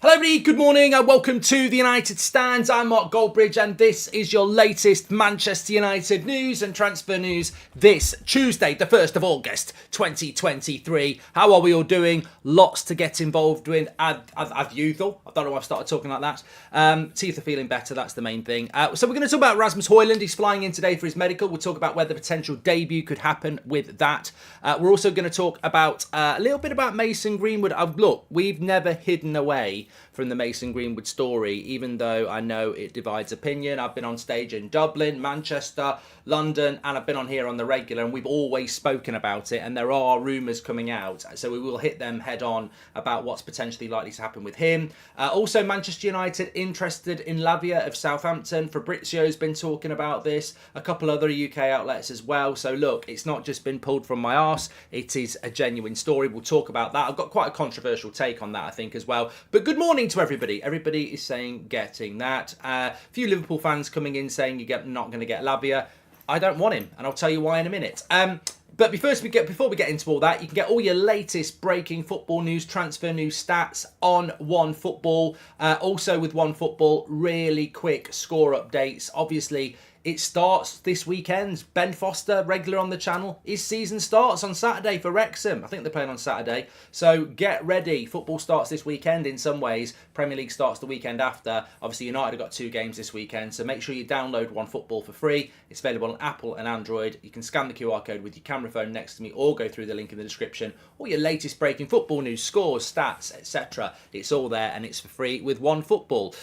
Hello everybody, good morning and welcome to the United Stands. I'm Mark Goldbridge and this is your latest Manchester United news and transfer news this Tuesday, the 1st of August 2023. How are we all doing? Lots to get involved with. Have you though? I don't know why I've started talking like that. Teeth are feeling better, that's the main thing. So we're going to talk about Rasmus Hojlund. He's flying in today for his medical. We'll talk about whether potential debut could happen with that. We're also going to talk about a little bit about Mason Greenwood. Look, we've never hidden away from the Mason Greenwood story, even though I know it divides opinion. I've been on stage in Dublin, Manchester, London, and I've been on here on the regular, and we've always spoken about it, and there are rumours coming out, so we will hit them head on about what's potentially likely to happen with him. Also, Manchester United interested in Lavia of Southampton. Fabrizio's been talking about this, a couple other UK outlets as well, so look, it's not just been pulled from my arse, it is a genuine story. We'll talk about that. I've got quite a controversial take on that, I think, as well. But good morning to everybody. Everybody is saying getting that. A few Liverpool fans coming in saying you're not going to get Lavia. I don't want him, and I'll tell you why in a minute. But before we get into all that, you can get all your latest breaking football news, transfer news, stats on OneFootball. Also with OneFootball, really quick score updates. Obviously, it starts this weekend. Ben Foster, regular on the channel. His season starts on Saturday for Wrexham. I think they're playing on Saturday. So get ready. Football starts this weekend in some ways. Premier League starts the weekend after. Obviously, United have got 2 games this weekend. So make sure you download OneFootball for free. It's available on Apple and Android. You can scan the QR code with your camera phone next to me or go through the link in the description. All your latest breaking football news, scores, stats, etc. It's all there and it's for free with OneFootball.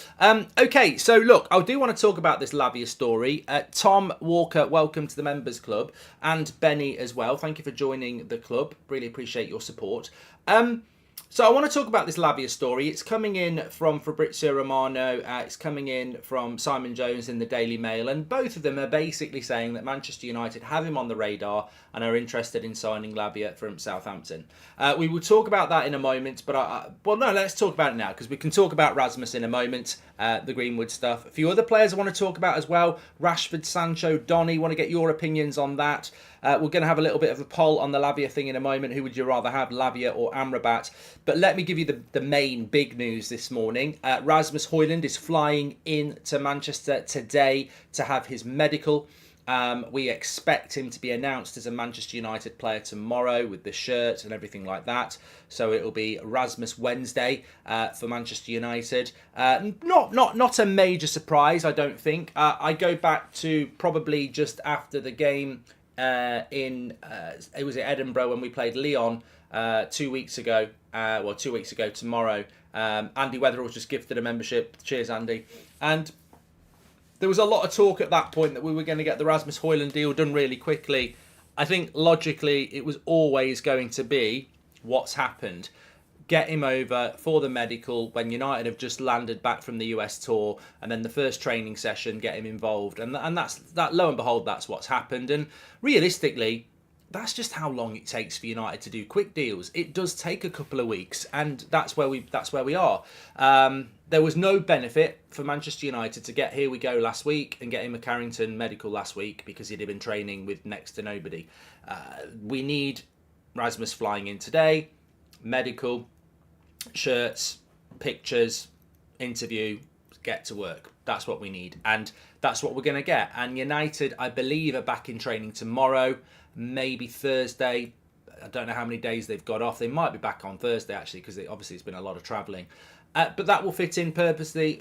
Okay, so look, I do want to talk about this Lavia story. Tom Walker, welcome to the Members Club, and Benny as well. Thank you for joining the club. Really appreciate your support. So I want to talk about this Lavia story. It's coming in from Fabrizio Romano. It's coming in from Simon Jones in the Daily Mail. And both of them are basically saying that Manchester United have him on the radar and are interested in signing Lavia from Southampton. We will talk about that in a moment. But, let's talk about it now, because we can talk about Rasmus in a moment, the Greenwood stuff. A few other players I want to talk about as well. Rashford, Sancho, Donny. Want to get your opinions on that. We're going to have a little bit of a poll on the Lavia thing in a moment. Who would you rather have, Lavia or Amrabat? But let me give you the main big news this morning. Rasmus Hojlund is flying in to Manchester today to have his medical. We expect him to be announced as a Manchester United player tomorrow with the shirt and everything like that. So it'll be Rasmus Wednesday for Manchester United. Not a major surprise, I don't think. I go back to probably just after the game it was at Edinburgh when we played Lyon 2 weeks ago. 2 weeks ago tomorrow. Andy Weatherall was just gifted a membership. Cheers, Andy. And there was a lot of talk at that point that we were going to get the Rasmus Hojlund deal done really quickly. I think logically it was always going to be what's happened. Get him over for the medical when United have just landed back from the US tour, and then the first training session, get him involved. And that. Lo and behold, that's what's happened. And realistically, that's just how long it takes for United to do quick deals. It does take a couple of weeks, and that's where we are. There was no benefit for Manchester United to get Here We Go last week and get him a Carrington medical last week because he'd have been training with next to nobody. We need Rasmus flying in today, medical, shirts, pictures, interview, get to work. That's what we need, and that's what we're going to get. And United, I believe, are back in training tomorrow, maybe Thursday. I don't know how many days they've got off. They might be back on Thursday, actually, because obviously it's been a lot of travelling. But that will fit in perfectly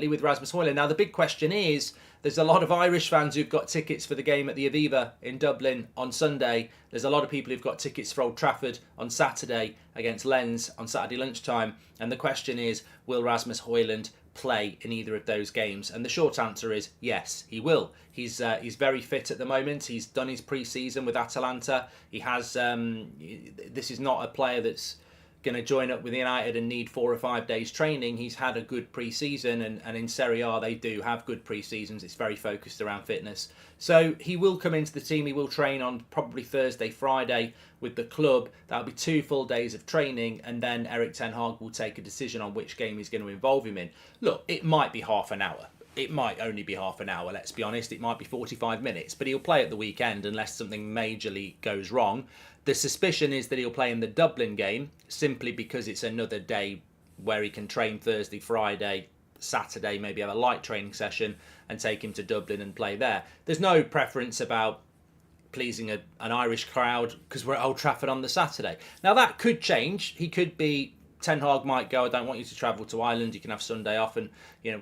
with Rasmus Hojlund. Now, the big question is, there's a lot of Irish fans who've got tickets for the game at the Aviva in Dublin on Sunday. There's a lot of people who've got tickets for Old Trafford on Saturday against Lens on Saturday lunchtime. And the question is, will Rasmus Hojlund play in either of those games? And the short answer is yes, he will. He's very fit at the moment. He's done his pre-season with Atalanta. He has. This is not a player that's going to join up with United and need 4 or 5 days training. He's had a good pre-season, and in Serie A they do have good pre-seasons. It's very focused around fitness. So he will come into the team. He will train on probably Thursday, Friday with the club. That'll be 2 full days of training, and then Erik ten Hag will take a decision on which game he's going to involve him in. Look, it might be half an hour. It might only be half an hour, let's be honest. It might be 45 minutes, but he'll play at the weekend unless something majorly goes wrong. The suspicion is that he'll play in the Dublin game simply because it's another day where he can train Thursday, Friday, Saturday, maybe have a light training session and take him to Dublin and play there. There's no preference about pleasing an Irish crowd because we're at Old Trafford on the Saturday. Now that could change. He could be, Ten Hag might go, I don't want you to travel to Ireland, you can have Sunday off and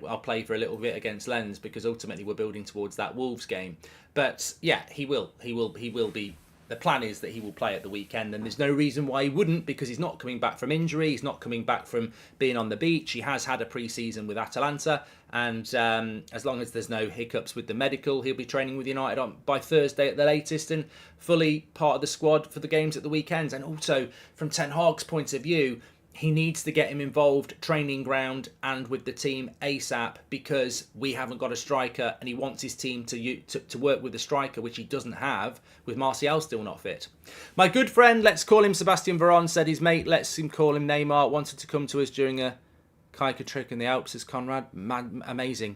I'll play for a little bit against Lens because ultimately we're building towards that Wolves game. But yeah, he will be. The plan is that he will play at the weekend, and there's no reason why he wouldn't, because he's not coming back from injury, he's not coming back from being on the beach. He has had a pre-season with Atalanta, and as long as there's no hiccups with the medical, he'll be training with United by Thursday at the latest and fully part of the squad for the games at the weekends. And also, from Ten Hag's point of view, he needs to get him involved training ground and with the team ASAP, because we haven't got a striker and he wants his team to work with a striker, which he doesn't have, with Martial still not fit. My good friend, let's call him Sebastian Veron, said his mate, let's him call him Neymar, wanted to come to us during a kayak trick in the Alps, as Conrad. Man, amazing.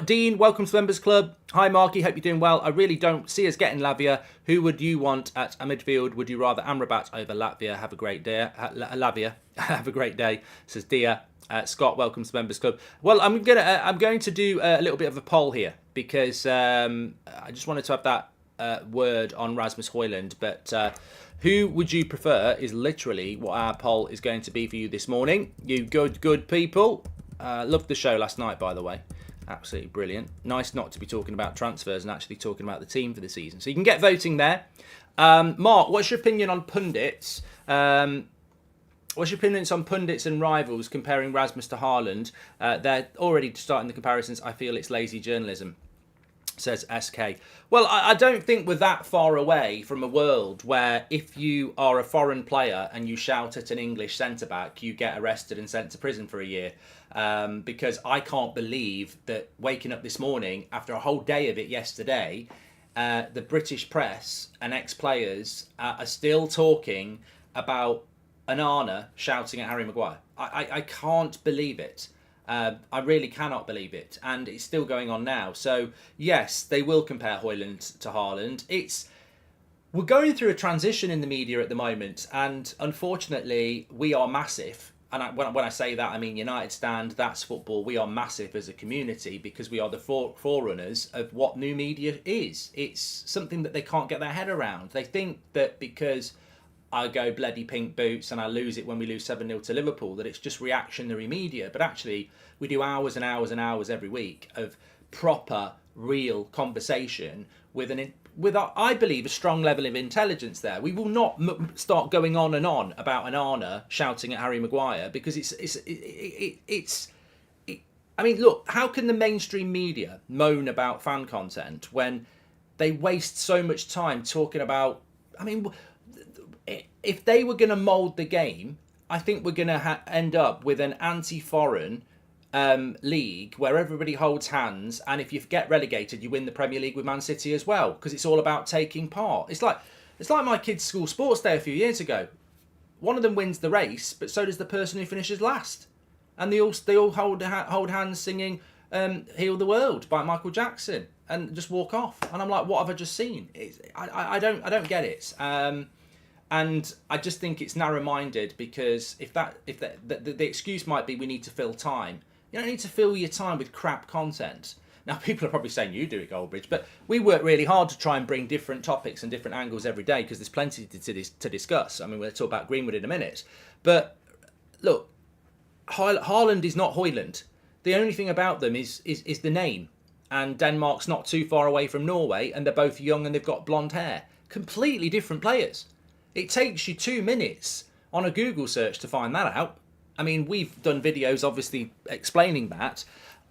Dean, welcome to the Members Club. Hi, Marky, hope you're doing well. I really don't see us getting Lavia. Who would you want at a midfield? Would you rather Amrabat over Latvia? Have a great day. Lavia, have a great day, says Dia. Scott, welcome to the Members Club. Well, I'm going to do a little bit of a poll here, because I just wanted to have that word on Rasmus Hojlund, but who would you prefer is literally what our poll is going to be for you this morning. You good people. Loved the show last night, by the way. Absolutely brilliant. Nice not to be talking about transfers and actually talking about the team for the season. So you can get voting there. Mark, what's your opinion on pundits? What's your opinions on pundits and rivals comparing Rasmus to Haaland? They're already starting the comparisons. I feel it's lazy journalism, says SK. Well, I don't think we're that far away from a world where if you are a foreign player and you shout at an English centre-back, you get arrested and sent to prison for a year. Because I can't believe that waking up this morning after a whole day of it yesterday, the British press and ex-players are still talking about Onana shouting at Harry Maguire. I can't believe it. I really cannot believe it, and it's still going on now. So yes, they will compare Hojlund to Haaland. We're going through a transition in the media at the moment, and unfortunately, we are massive. And when I say that, I mean United Stand, That's Football. We are massive as a community because we are the forerunners of what new media is. It's something that they can't get their head around. They think that because I go bloody pink boots and I lose it when we lose 7-0 to Liverpool, that it's just reactionary media. But actually, we do hours and hours and hours every week of proper, real conversation with I believe, a strong level of intelligence there. We will not start going on and on about Onana shouting at Harry Maguire, because I mean, look, how can the mainstream media moan about fan content when they waste so much time talking about, I mean, if they were going to mould the game, I think we're going to end up with an anti-foreign league where everybody holds hands, and if you get relegated, you win the Premier League with Man City as well, because it's all about taking part. It's like my kids' school sports day a few years ago. One of them wins the race, but so does the person who finishes last, and they all hold hands singing "Heal the World" by Michael Jackson and just walk off. And I'm like, what have I just seen? I don't get it. And I just think it's narrow-minded, because if the excuse might be we need to fill time. You don't need to fill your time with crap content. Now, people are probably saying you do it, Goldbridge, but we work really hard to try and bring different topics and different angles every day, because there's plenty to discuss. I mean, we'll talk about Greenwood in a minute. But look, Haaland is not Hojlund. The only thing about them is the name. And Denmark's not too far away from Norway, and they're both young and they've got blonde hair. Completely different players. It takes you 2 minutes on a Google search to find that out. I mean, we've done videos, obviously, explaining that.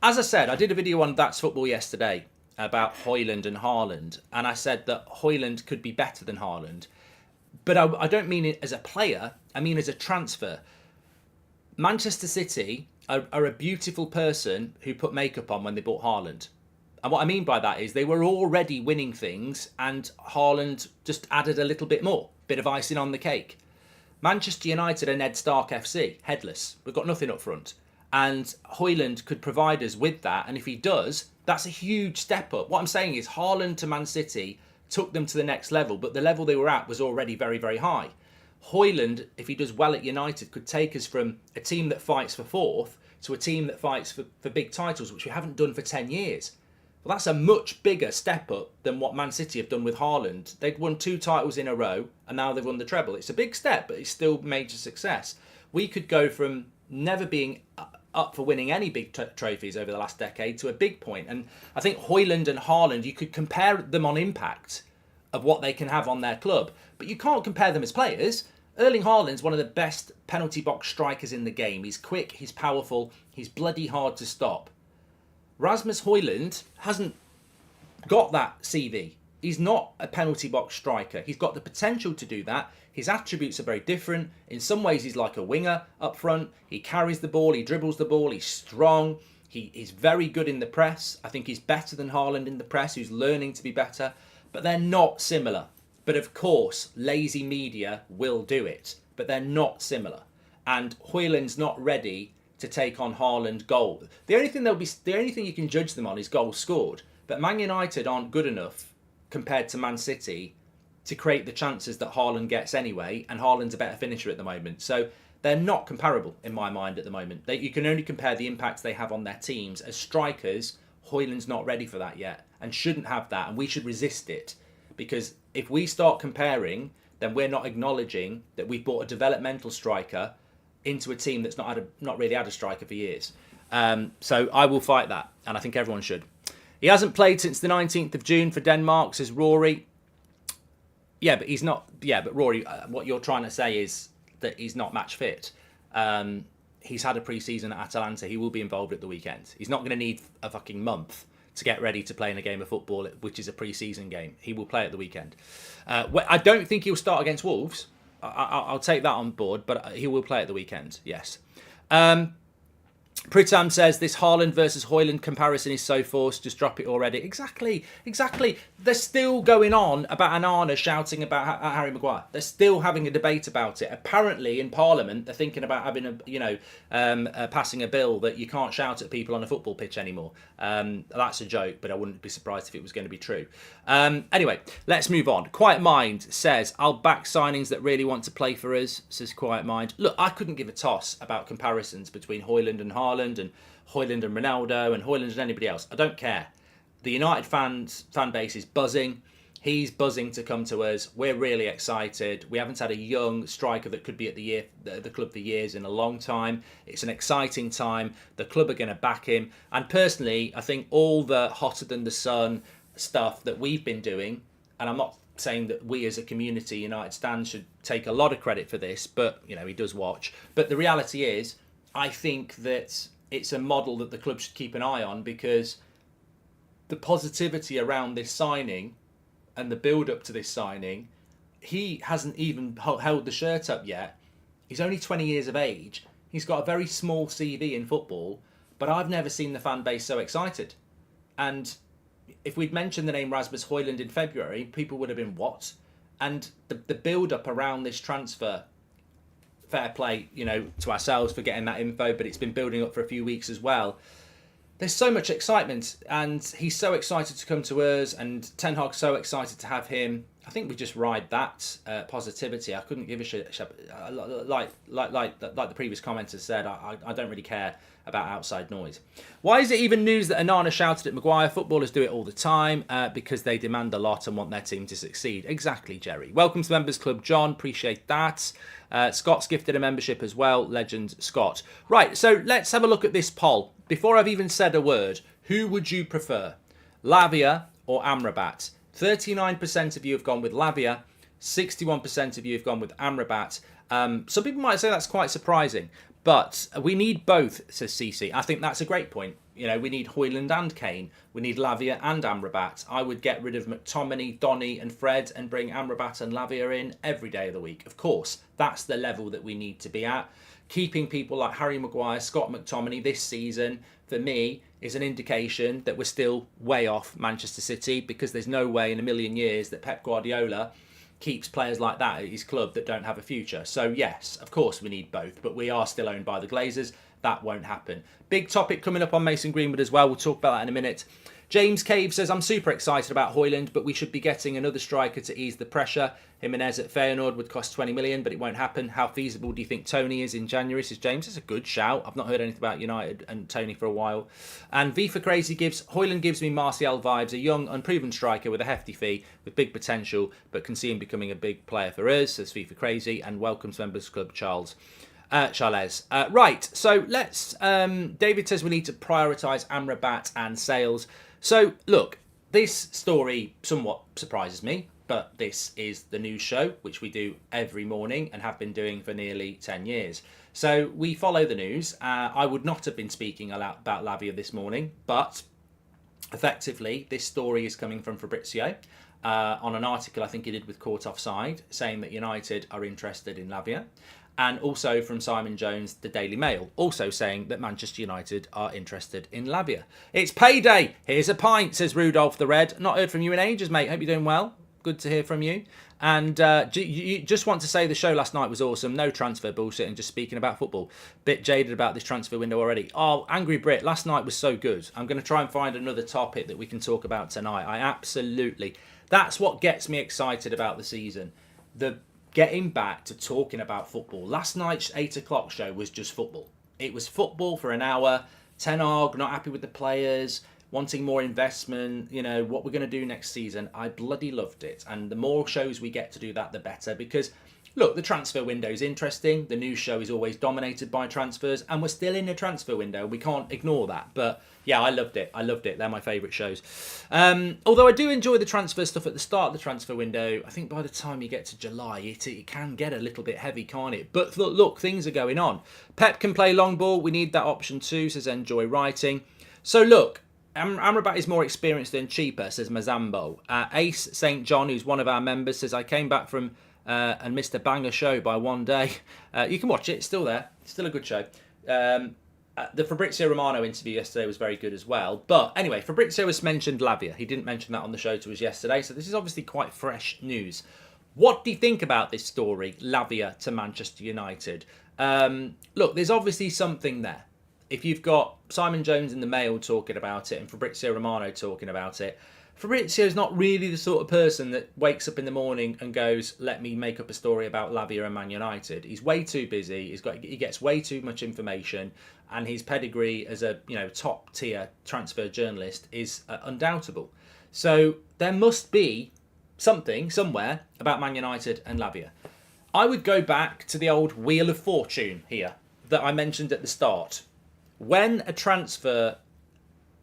As I said, I did a video on That's Football yesterday about Hojlund and Haaland, and I said that Hojlund could be better than Haaland. But I don't mean it as a player, I mean as a transfer. Manchester City are a beautiful person who put makeup on when they bought Haaland. And what I mean by that is they were already winning things, and Haaland just added a little bit more. Bit of icing on the cake. Manchester United are Ned Stark FC, headless. We've got nothing up front. And Hojlund could provide us with that. And if he does, that's a huge step up. What I'm saying is Haaland to Man City took them to the next level, but the level they were at was already very, very high. Hojlund, if he does well at United, could take us from a team that fights for fourth to a team that fights for big titles, which we haven't done for 10 years. Well, that's a much bigger step up than what Man City have done with Haaland. They'd won 2 titles in a row, and now they've won the treble. It's a big step, but it's still major success. We could go from never being up for winning any big trophies over the last decade to a big point. And I think Hojlund and Haaland, you could compare them on impact of what they can have on their club, but you can't compare them as players. Erling Haaland's one of the best penalty box strikers in the game. He's quick, he's powerful, he's bloody hard to stop. Rasmus Hojlund hasn't got that CV. He's not a penalty box striker. He's got the potential to do that. His attributes are very different. In some ways, he's like a winger up front. He carries the ball, he dribbles the ball, he's strong. He's very good in the press. I think he's better than Haaland in the press, who's learning to be better. But they're not similar. But of course, lazy media will do it. But they're not similar. And Hojlund's not ready to take on Haaland goal. The only thing you can judge them on is goals scored. But Man United aren't good enough compared to Man City to create the chances that Haaland gets anyway, and Haaland's a better finisher at the moment. So they're not comparable in my mind at the moment. You can only compare the impacts they have on their teams. As strikers, Hojlund's not ready for that yet and shouldn't have that, and we should resist it. Because if we start comparing, then we're not acknowledging that we've brought a developmental striker into a team that's not really had a striker for years. So I will fight that, and I think everyone should. He hasn't played since the 19th of June for Denmark, says Rory. Yeah, but he's not. Yeah, but Rory, what you're trying to say is that he's not match fit. He's had a pre-season at Atalanta. He will be involved at the weekend. He's not going to need a fucking month to get ready to play in a game of football, which is a pre-season game. He will play at the weekend. I don't think he'll start against Wolves. I'll take that on board, but he will play at the weekend, yes. Pritam says, this Haaland versus Hojlund comparison is so forced, just drop it already. Exactly. They're still going on about Anana shouting about Harry Maguire. They're still having a debate about it. Apparently, in Parliament, they're thinking about having passing a bill that you can't shout at people on a football pitch anymore. That's a joke, but I wouldn't be surprised if it was going to be true. Anyway, let's move on. Quiet Mind says, I'll back signings that really want to play for us, says Quiet Mind. Look, I couldn't give a toss about comparisons between Hojlund and Haaland and Hojlund and Ronaldo and Hojlund and anybody else. I don't care. The United fan base is buzzing. He's buzzing to come to us. We're really excited. We haven't had a young striker that could be at the club for years in a long time. It's an exciting time. The club are going to back him. And personally, I think all the hotter than the sun stuff that we've been doing, and I'm not saying that we as a community, United stands, should take a lot of credit for this, but he does watch. But the reality is, I think that it's a model that the club should keep an eye on, because the positivity around this signing and the build-up to this signing, he hasn't even held the shirt up yet. He's only 20 years of age. He's got a very small CV in football, but I've never seen the fan base so excited. And if we'd mentioned the name Rasmus Hojlund in February, people would have been, what? And the build-up around this transfer, fair play, to ourselves for getting that info, but it's been building up for a few weeks as well. There's so much excitement, and he's so excited to come to us, and Ten Hag's so excited to have him. I think we just ride that positivity. I couldn't give a shit. Like the previous commenter said, I don't really care about outside noise. Why is it even news that Anana shouted at Maguire? Footballers do it all the time because they demand a lot and want their team to succeed. Exactly, Jerry. Welcome to the Members Club, John. Appreciate that. Scott's gifted a membership as well. Legend Scott. Right, so let's have a look at this poll. Before I've even said a word, who would you prefer? Lavia or Amrabat? 39% of you have gone with Lavia. 61% of you have gone with Amrabat. Some people might say that's quite surprising, but we need both, says Cece. I think that's a great point. We need Hojlund and Kane. We need Lavia and Amrabat. I would get rid of McTominay, Donny and Fred and bring Amrabat and Lavia in every day of the week. Of course, that's the level that we need to be at. Keeping people like Harry Maguire, Scott McTominay this season, for me, is an indication that we're still way off Manchester City, because there's no way in a million years that Pep Guardiola keeps players like that at his club that don't have a future. So yes, of course we need both, but we are still owned by the Glazers. That won't happen. Big topic coming up on Mason Greenwood as well. We'll talk about that in a minute. James Cave says, I'm super excited about Hojlund, but we should be getting another striker to ease the pressure. Jimenez at Feyenoord would cost 20 million, but it won't happen. How feasible do you think Tony is in January? Says James. It's a good shout. I've not heard anything about United and Tony for a while. And V for Crazy gives, Hojlund gives me Martial vibes, a young, unproven striker with a hefty fee, with big potential, but can see him becoming a big player for us, says V for Crazy. And welcome to Members Club, Charles. Charles. Right, so let's... David says we need to prioritise Amrabat and sales. So, look, this story somewhat surprises me, but this is the news show, which we do every morning and have been doing for nearly 10 years. So we follow the news. I would not have been speaking about Lavia this morning, but effectively, this story is coming from Fabrizio on an article I think he did with Caught Offside, saying that United are interested in Lavia. And also from Simon Jones, the Daily Mail, also saying that Manchester United are interested in Lavia. It's payday. Here's a pint, says Rudolph the Red. Not heard from you in ages, mate. Hope you're doing well. Good to hear from you. And you just want to say the show last night was awesome. No transfer bullshit and just speaking about football. Bit jaded about this transfer window already. Oh, Angry Brit, last night was so good. I'm going to try and find another topic that we can talk about tonight. I absolutely... That's what gets me excited about the season. Getting back to talking about football. Last night's 8 o'clock show was just football. It was football for an hour. Ten Hag, not happy with the players, wanting more investment, you know, what we're going to do next season. I bloody loved it. And the more shows we get to do that, the better. Because, look, the transfer window is interesting. The news show is always dominated by transfers. And we're still in a transfer window. We can't ignore that. But, yeah, I loved it. I loved it. They're my favourite shows. Although I do enjoy the transfer stuff at the start of the transfer window. I think by the time you get to July, it can get a little bit heavy, can't it? But look, things are going on. Pep can play long ball. We need that option too, says Enjoy Writing. So, look. Amrabat is more experienced than cheaper, says Mazambo. Ace St. John, who's one of our members, says, I came back from and missed a banger show by one day. You can watch it. It's still there. It's still a good show. The Fabrizio Romano interview yesterday was very good as well. But anyway, Fabrizio has mentioned Lavia. He didn't mention that on the show to us yesterday. So this is obviously quite fresh news. What do you think about this story, Lavia to Manchester United? Look, there's obviously something there. If you've got Simon Jones in the Mail talking about it and Fabrizio Romano talking about it, Fabrizio's not really the sort of person that wakes up in the morning and goes, let me make up a story about Lavia and Man United. He's way too busy. He gets way too much information, and his pedigree as a top tier transfer journalist is undoubtable. So there must be something somewhere about Man United and Lavia. I would go back to the old Wheel of Fortune here that I mentioned at the start. When a transfer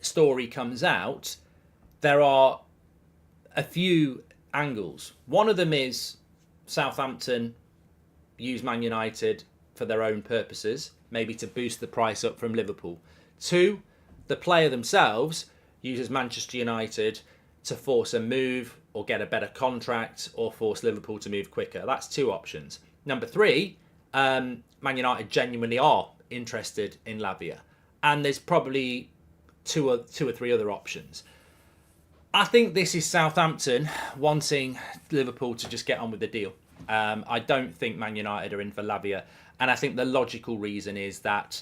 story comes out, there are a few angles. One of them is Southampton use Man United for their own purposes, maybe to boost the price up from Liverpool. Two, the player themselves uses Manchester United to force a move or get a better contract or force Liverpool to move quicker. That's two options. Number three, Man United genuinely are interested in Lavia. And there's probably two or three other options. I think this is Southampton wanting Liverpool to just get on with the deal. I don't think Man United are in for Lavia. And I think the logical reason is that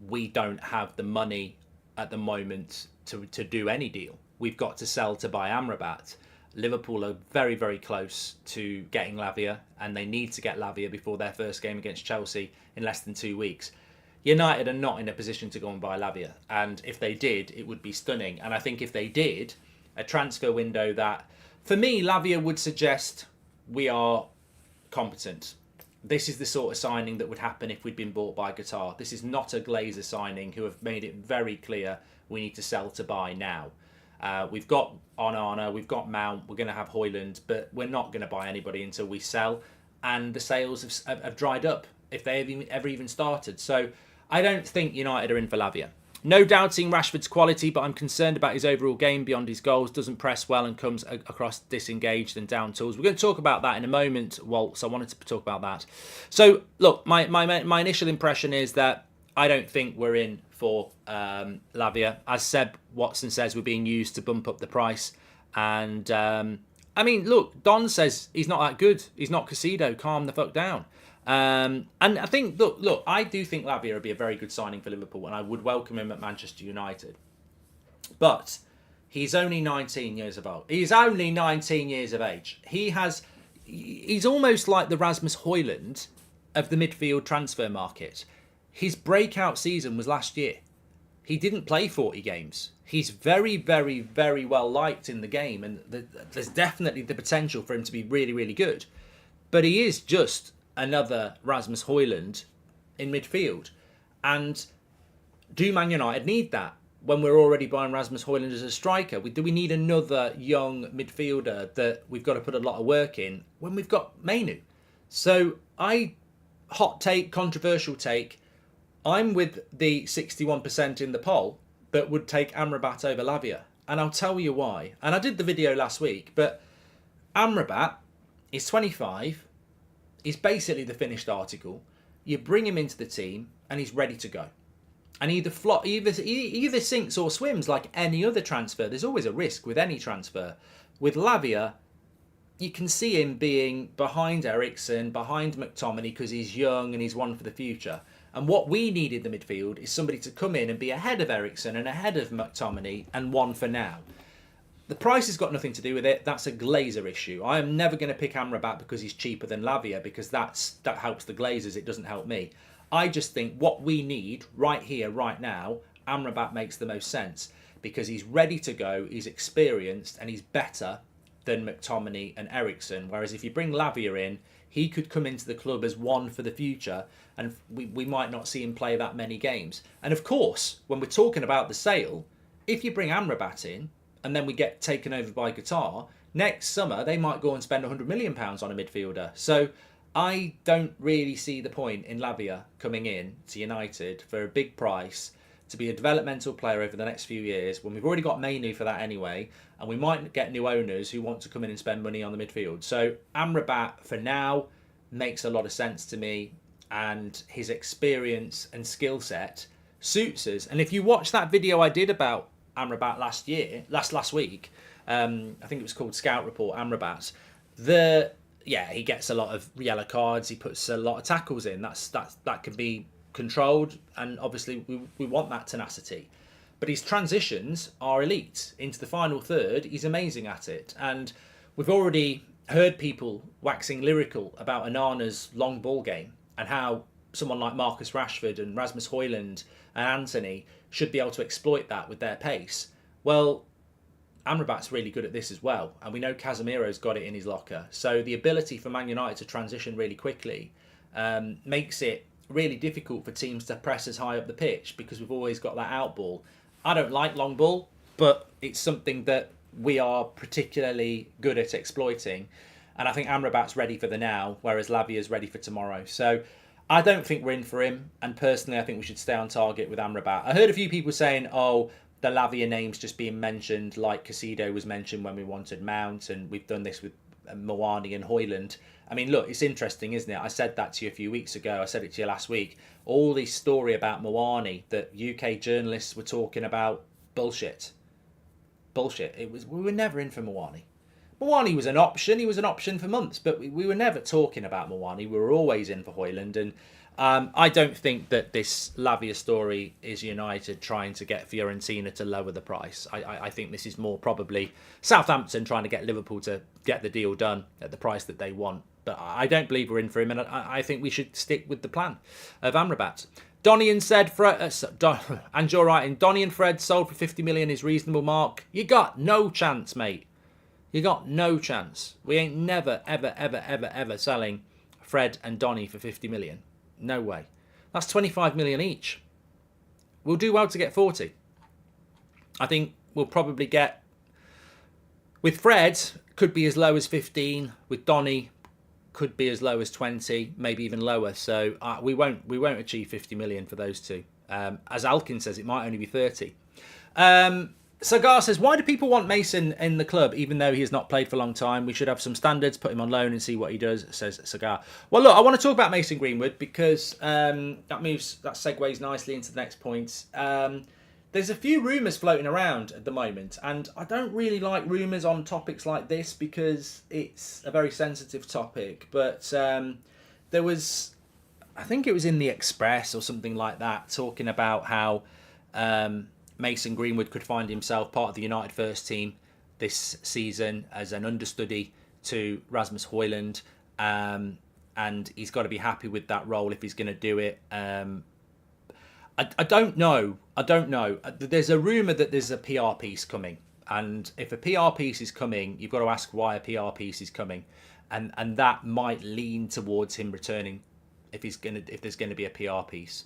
we don't have the money at the moment to do any deal. We've got to sell to buy Amrabat. Liverpool are very, very close to getting Lavia, and they need to get Lavia before their first game against Chelsea in less than 2 weeks. United are not in a position to go and buy Lavia, and if they did, it would be stunning. And I think if they did, a transfer window that, for me, Lavia would suggest we are competent. This is the sort of signing that would happen if we'd been bought by Qatar. This is not a Glazer signing who have made it very clear we need to sell to buy now. We've got Onana, we've got Mount, we're going to have Hojlund, but we're not going to buy anybody until we sell. And the sales have dried up, if they have ever even started. So I don't think United are in for Lavia. No doubting Rashford's quality, but I'm concerned about his overall game beyond his goals. Doesn't press well and comes across disengaged and down tools. We're going to talk about that in a moment, Waltz. I wanted to talk about that. So, look, my initial impression is that I don't think we're in for Lavia. As Seb Watson says, we're being used to bump up the price. And, I mean, look, Don says he's not that good. He's not Casido. Calm the fuck down. And I think, look, I do think Lavia would be a very good signing for Liverpool, and I would welcome him at Manchester United. But He's only 19 years of old. He's only 19 years of age. He's almost like the Rasmus Hojlund of the midfield transfer market. His breakout season was last year. He didn't play 40 games. He's very, very, very well liked in the game, and there's definitely the potential for him to be really, really good. But he is just another Rasmus Hojlund in midfield. And do Man United need that when we're already buying Rasmus Hojlund as a striker? Do we need another young midfielder that we've got to put a lot of work in when we've got Mainu? So hot take, controversial take, I'm with the 61% in the poll that would take Amrabat over Lavia. And I'll tell you why. And I did the video last week, but Amrabat is 25. He's basically the finished article. You bring him into the team and he's ready to go. And either sinks or swims like any other transfer. There's always a risk with any transfer. With Lavia, you can see him being behind Eriksen, behind McTominay, because he's young and he's one for the future. And what we need in the midfield is somebody to come in and be ahead of Eriksen and ahead of McTominay and one for now. The price has got nothing to do with it. That's a Glazer issue. I am never going to pick Amrabat because he's cheaper than Lavia, because that helps the Glazers. It doesn't help me. I just think what we need right here, right now, Amrabat makes the most sense because he's ready to go, he's experienced, and he's better than McTominay and Eriksen. Whereas if you bring Lavia in, he could come into the club as one for the future, and we might not see him play that many games. And of course, when we're talking about the sale, if you bring Amrabat in and then we get taken over by Qatar, next summer they might go and spend £100 million on a midfielder. So I don't really see the point in Lavia coming in to United for a big price to be a developmental player over the next few years when we've already got Mainu for that anyway, and we might get new owners who want to come in and spend money on the midfield. So Amrabat for now makes a lot of sense to me, and his experience and skill set suits us. And if you watch that video I did about Amrabat last week, I think it was called Scout Report Amrabat, he gets a lot of yellow cards, he puts a lot of tackles in. That can be controlled, and obviously we want that tenacity. But his transitions are elite. Into the final third, he's amazing at it. And we've already heard people waxing lyrical about Onana's long ball game and how someone like Marcus Rashford and Rasmus Hojlund and Anthony should be able to exploit that with their pace. Well, Amrabat's really good at this as well, and we know Casemiro's got it in his locker. So the ability for Man United to transition really quickly makes it really difficult for teams to press as high up the pitch, because we've always got that out ball. I don't like long ball, but it's something that we are particularly good at exploiting. And I think Amrabat's ready for the now, whereas Lavia's ready for tomorrow. So I don't think we're in for him. And personally, I think we should stay on target with Amrabat. I heard a few people saying, oh, the Lavia name's just being mentioned like Casido was mentioned when we wanted Mount, and we've done this with Moani and Hojlund. I mean, look, it's interesting, isn't it? I said that to you a few weeks ago. I said it to you last week. All this story about Moani that UK journalists were talking about, bullshit. We were never in for Moani. Moani was an option. He was an option for months, but we were never talking about Moani. We were always in for Hojlund. And I don't think that this Lavia story is United trying to get Fiorentina to lower the price. I think this is more probably Southampton trying to get Liverpool to get the deal done at the price that they want. But I don't believe we're in for him, and I think we should stick with the plan of Amrabat. Donny and said, and you're right, Donny and Fred sold for 50 million is reasonable, Mark. You got no chance, mate. You got no chance. We ain't never, ever selling Fred and Donny for 50 million. No way. That's 25 million each. We'll do well to get 40. I think we'll probably get, with Fred, could be as low as 15. With Donny, could be as low as 20, maybe even lower. So we won't achieve 50 million for those two. As Alkin says, it might only be 30. Sagar says, why do people want Mason in the club, even though he has not played for a long time? We should have some standards, put him on loan and see what he does, says Sagar. Well, look, I want to talk about Mason Greenwood because that segues nicely into the next point. There's a few rumours floating around at the moment, and I don't really like rumours on topics like this because it's a very sensitive topic. But there was, I think it was in the Express or something like that, talking about how Mason Greenwood could find himself part of the United first team this season as an understudy to Rasmus Hojlund, and he's got to be happy with that role if he's going to do it. I don't know. There's a rumour that there's a PR piece coming, and if a PR piece is coming, you've got to ask why a PR piece is coming, and that might lean towards him returning if there's going to be a PR piece.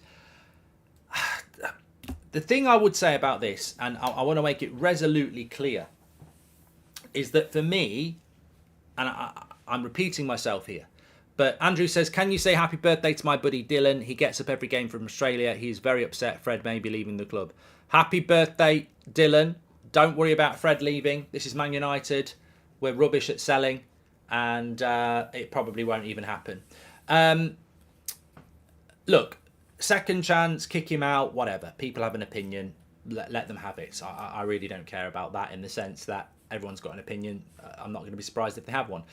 The thing I would say about this, and I want to make it resolutely clear, is that for me, and I'm repeating myself here, but Andrew says, can you say happy birthday to my buddy Dylan? He gets up every game from Australia. He's very upset Fred may be leaving the club. Happy birthday, Dylan. Don't worry about Fred leaving. This is Man United. We're rubbish at selling, and it probably won't even happen. Look, second chance, kick him out, whatever. People have an opinion. Let them have it. So I really don't care about that, in the sense that everyone's got an opinion. I'm not going to be surprised if they have one.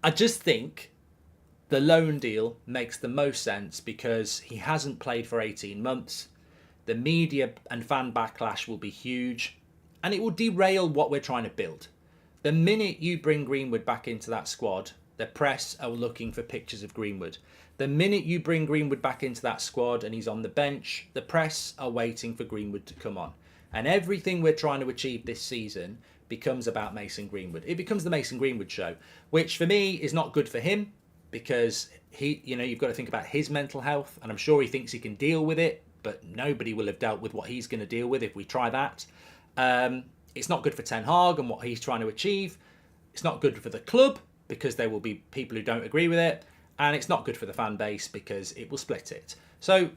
I just think the loan deal makes the most sense because he hasn't played for 18 months. The media and fan backlash will be huge, and it will derail what we're trying to build. The minute you bring Greenwood back into that squad, the press are looking for pictures of Greenwood. The minute you bring Greenwood back into that squad and he's on the bench, the press are waiting for Greenwood to come on. And everything we're trying to achieve this season becomes about Mason Greenwood. It becomes the Mason Greenwood show, which for me is not good for him, because you've got to think about his mental health, and I'm sure he thinks he can deal with it, but nobody will have dealt with what he's going to deal with if we try that. It's not good for Ten Hag and what he's trying to achieve. It's not good for the club because there will be people who don't agree with it, and it's not good for the fan base because it will split it. So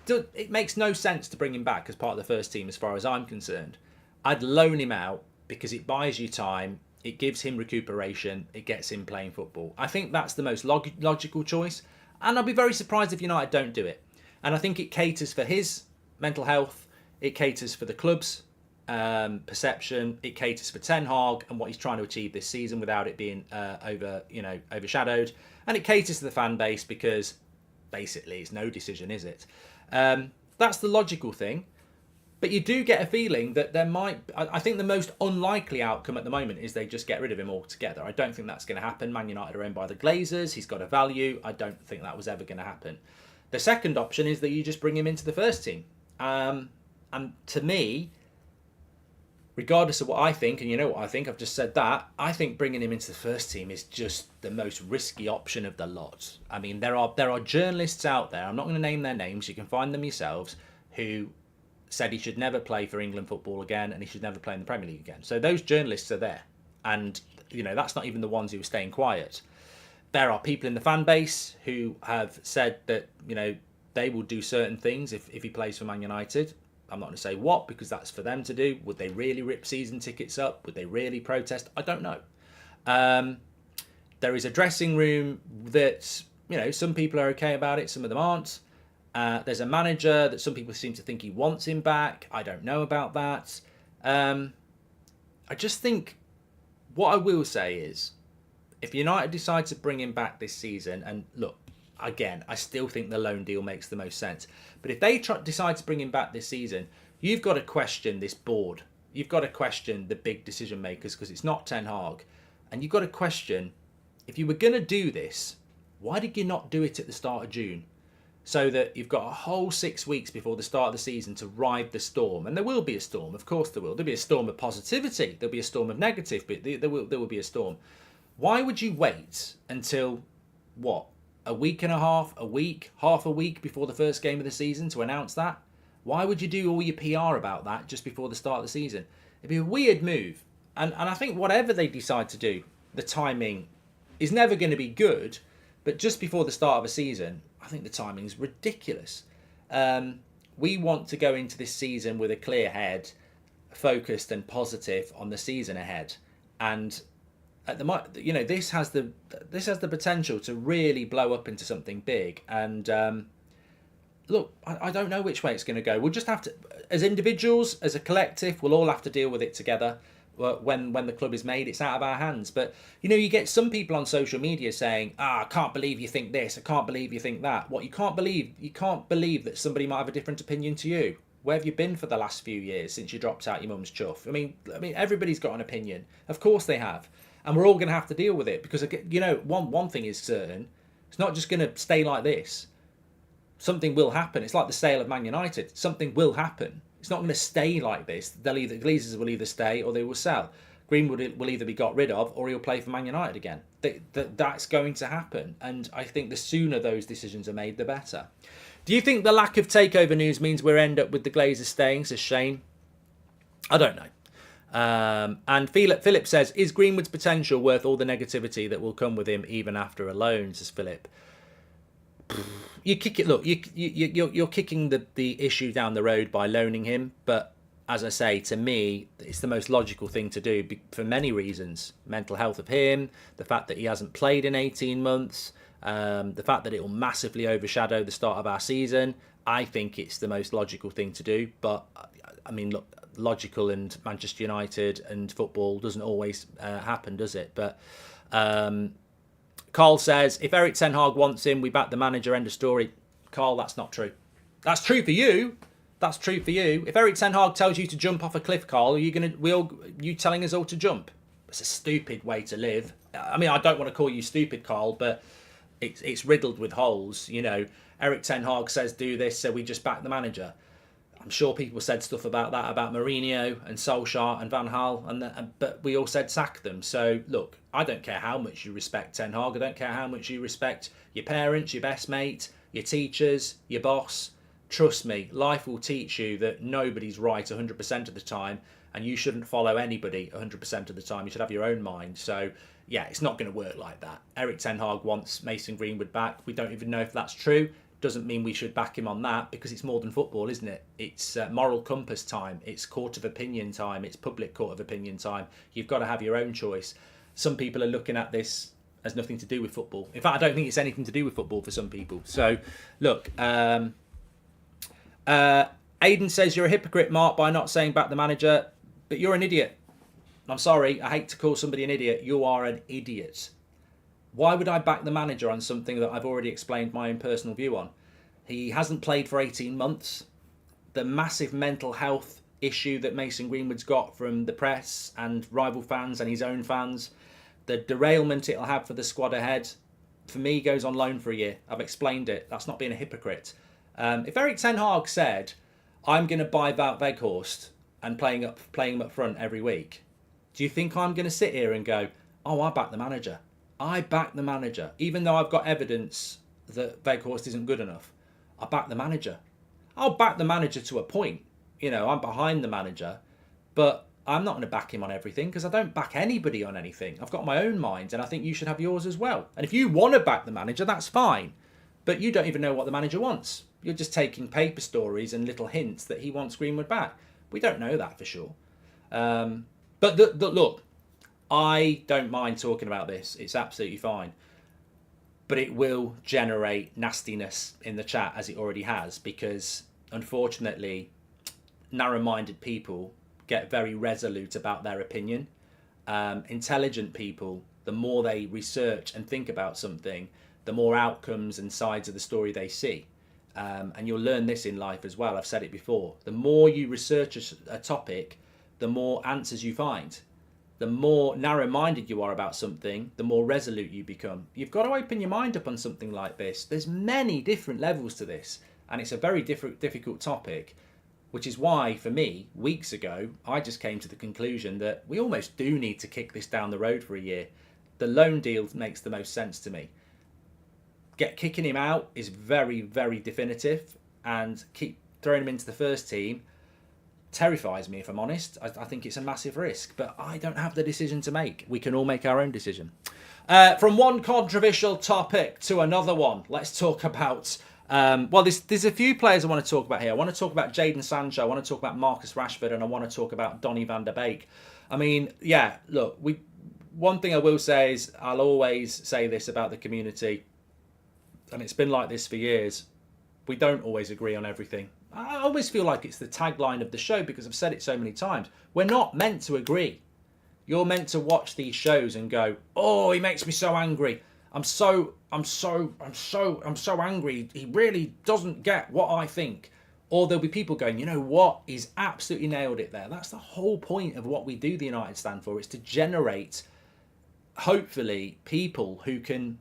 it makes no sense to bring him back as part of the first team as far as I'm concerned. I'd loan him out because it buys you time. It gives him recuperation. It gets him playing football. I think that's the most logical choice. And I'll be very surprised if United don't do it. And I think it caters for his mental health. It caters for the club's perception. It caters for Ten Hag and what he's trying to achieve this season without it being overshadowed. And it caters to the fan base because basically it's no decision, is it? That's the logical thing. But you do get a feeling that I think the most unlikely outcome at the moment is they just get rid of him altogether. I don't think that's going to happen. Man United are owned by the Glazers. He's got a value. I don't think that was ever going to happen. The second option is that you just bring him into the first team. And to me, regardless of what I think, and you know what I think, I've just said that, I think bringing him into the first team is just the most risky option of the lot. I mean, there are journalists out there, I'm not going to name their names, you can find them yourselves, who said he should never play for England football again and he should never play in the Premier League again. So those journalists are there. And, that's not even the ones who are staying quiet. There are people in the fan base who have said that, they will do certain things if he plays for Man United. I'm not going to say what, because that's for them to do. Would they really rip season tickets up? Would they really protest? I don't know. There is a dressing room that, some people are okay about it, some of them aren't. There's a manager that some people seem to think he wants him back. I don't know about that. I just think what I will say is, if United decide to bring him back this season, and look, again, I still think the loan deal makes the most sense. But if they decide to bring him back this season, you've got to question this board. You've got to question the big decision makers, because it's not Ten Hag. And you've got to question, if you were going to do this, why did you not do it at the start of June? So that you've got a whole 6 weeks before the start of the season to ride the storm. And there will be a storm, of course there will. There'll be a storm of positivity. There'll be a storm of negative, but there will be a storm. Why would you wait until, a week and a half, a week, half a week before the first game of the season to announce that? Why would you do all your PR about that just before the start of the season? It'd be a weird move. And I think whatever they decide to do, the timing is never going to be good. But just before the start of a season, I think the timing's ridiculous. We want to go into this season with a clear head, focused and positive on the season ahead. And at the this has the potential to really blow up into something big. And look, I don't know which way it's going to go. We'll just have to, as individuals, as a collective, we'll all have to deal with it together. When the club is made, it's out of our hands. But you get some people on social media saying, I can't believe you think this, I can't believe you think that. What you can't believe that somebody might have a different opinion to you. Where have you been for the last few years since you dropped out your mum's chuff? I mean, everybody's got an opinion. Of course they have. And we're all going to have to deal with it because, you know, one thing is certain. It's not just going to stay like this. Something will happen. It's like the sale of Man United. Something will happen. It's not going to stay like this. The Glazers will either stay or they will sell. Greenwood will either be got rid of or he'll play for Man United again. That's going to happen. And I think the sooner those decisions are made, the better. Do you think the lack of takeover news means we'll end up with the Glazers staying, says Shane? I don't know. And Philip says, is Greenwood's potential worth all the negativity that will come with him even after a loan, says Philip? You kick it. Look, you're kicking the issue down the road by loaning him. But as I say, to me, it's the most logical thing to do for many reasons. Mental health of him, the fact that he hasn't played in 18 months, the fact that it will massively overshadow the start of our season. I think it's the most logical thing to do. But I mean, look, logical and Manchester United and football doesn't always happen, does it? But Carl says, if Erik Ten Hag wants him, we back the manager, end of story. Carl, that's not true. That's true for you. That's true for you. If Erik Ten Hag tells you to jump off a cliff, Carl, are you telling us all to jump? It's a stupid way to live. I mean, I don't want to call you stupid, Carl, but it's riddled with holes. You know, Erik Ten Hag says do this, so we just back the manager. I'm sure people said stuff about that, about Mourinho and Solskjaer and Van Gaal, but we all said sack them. So, look, I don't care how much you respect Ten Hag. I don't care how much you respect your parents, your best mate, your teachers, your boss. Trust me, life will teach you that nobody's right 100% of the time, and you shouldn't follow anybody 100% of the time. You should have your own mind. So, yeah, it's not going to work like that. Erik Ten Hag wants Mason Greenwood back. We don't even know if that's true. Doesn't mean we should back him on that, because it's more than football, isn't it? It's moral compass time. It's court of opinion time. It's public court of opinion time. You've got to have your own choice. Some people are looking at this as nothing to do with football. In fact, I don't think it's anything to do with football for some people. So, look, Aidan says, you're a hypocrite, Mark, by not saying back the manager, but you're an idiot. I'm sorry, I hate to call somebody an idiot. You are an idiot. Why would I back the manager on something that I've already explained my own personal view on? He hasn't played for 18 months. The massive mental health issue that Mason Greenwood's got from the press and rival fans and his own fans, the derailment it'll have for the squad ahead, for me, goes on loan for a year. I've explained it. That's not being a hypocrite. If Erik Ten Hag said, I'm going to buy Wout Weghorst and playing him up front every week, do you think I'm going to sit here and go, oh, I back the manager? I back the manager, even though I've got evidence that Weghorst isn't good enough. I back the manager. I'll back the manager to a point. You know, I'm behind the manager, but I'm not going to back him on everything, because I don't back anybody on anything. I've got my own mind, and I think you should have yours as well. And if you want to back the manager, that's fine. But you don't even know what the manager wants. You're just taking paper stories and little hints that he wants Greenwood back. We don't know that for sure. But look, I don't mind talking about this. It's absolutely fine. But it will generate nastiness in the chat, as it already has, because unfortunately, narrow-minded people get very resolute about their opinion. Intelligent people, the more they research and think about something, the more outcomes and sides of the story they see. And you'll learn this in life as well. I've said it before. The more you research a topic, the more answers you find. The more narrow-minded you are about something, the more resolute you become. You've got to open your mind up on something like this. There's many different levels to this, and it's a very difficult topic, which is why, for me, weeks ago, I just came to the conclusion that we almost do need to kick this down the road for a year. The loan deal makes the most sense to me. Kicking him out is very, very definitive, and keep throwing him into the first team terrifies me, if I'm honest. I think it's a massive risk, but I don't have the decision to make. We can all make our own decision. From one controversial topic to another one, let's talk about... there's a few players I want to talk about here. I want to talk about Jadon Sancho, I want to talk about Marcus Rashford, and I want to talk about Donny van der Beek. I mean, yeah, look, one thing I will say is, I'll always say this about the community, and it's been like this for years, we don't always agree on everything. I always feel like it's the tagline of the show, because I've said it so many times. We're not meant to agree. You're meant to watch these shows and go, oh, he makes me so angry. I'm so angry. He really doesn't get what I think. Or there'll be people going, you know what, he's absolutely nailed it there. That's the whole point of what we do the United Stand for. It's to generate, hopefully, people who can